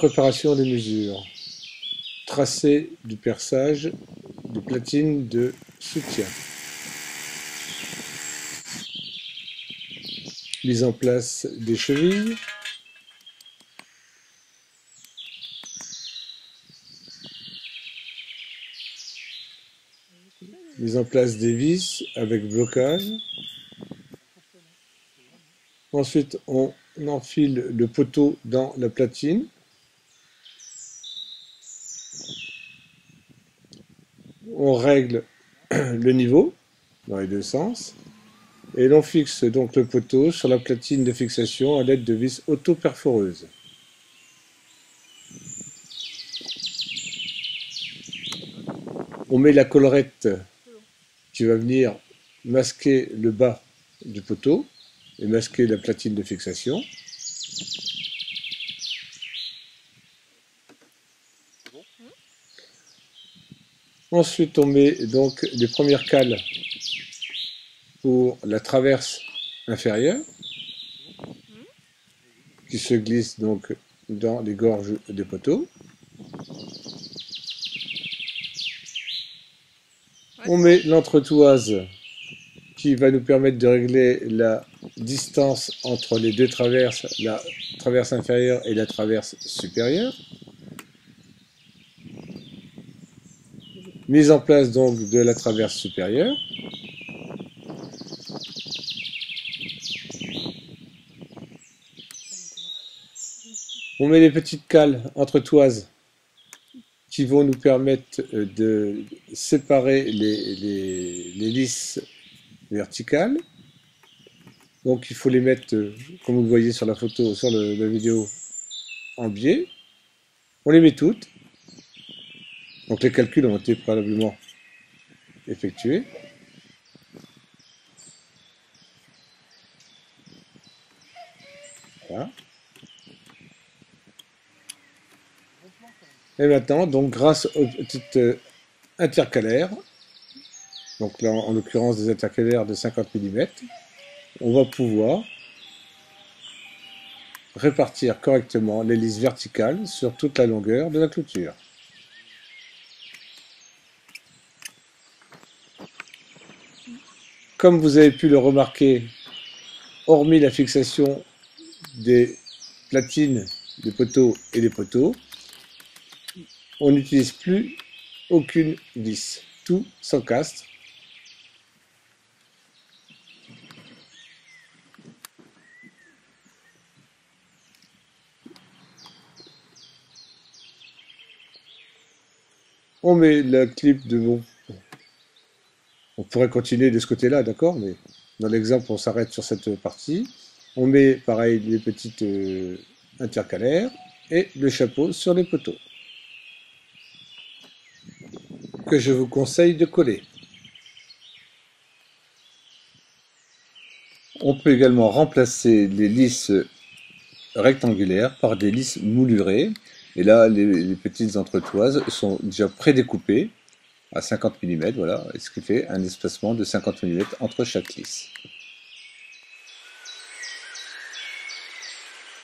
Préparation des mesures. Tracé du perçage de platine de soutien. Mise en place des chevilles. Mise en place des vis avec blocage. Ensuite, on enfile le poteau dans la platine. On règle le niveau dans les deux sens. Et l'on fixe donc le poteau sur la platine de fixation à l'aide de vis auto-perforeuses. On met la collerette qui va venir masquer le bas du poteau et masquer la platine de fixation. Ensuite, on met donc les premières cales pour la traverse inférieure qui se glisse donc dans les gorges des poteaux. On met l'entretoise qui va nous permettre de régler la distance entre les deux traverses, la traverse inférieure et la traverse supérieure. Mise en place donc de la traverse supérieure. On met les petites cales entretoises qui vont nous permettre de séparer les lisses verticales. Donc il faut les mettre, comme vous le voyez sur la photo, sur la vidéo, en biais. On les met toutes. Donc les calculs ont été préalablement effectués. Voilà. Et maintenant, donc grâce aux petites intercalaires, donc là en l'occurrence des intercalaires de 50 mm, on va pouvoir répartir correctement les lisses verticales sur toute la longueur de la clôture. Comme vous avez pu le remarquer, hormis la fixation des platines des poteaux et des poteaux, on n'utilise plus aucune vis. Tout s'encastre. On met la clip de bon. On pourrait continuer de ce côté-là, d'accord, mais dans l'exemple, on s'arrête sur cette partie. On met, pareil, les petites intercalaires et le chapeau sur les poteaux, que je vous conseille de coller. On peut également remplacer les lisses rectangulaires par des lisses moulurées. Et là, les petites entretoises sont déjà prédécoupées à 50 mm, voilà, ce qui fait un espacement de 50 mm entre chaque lisse.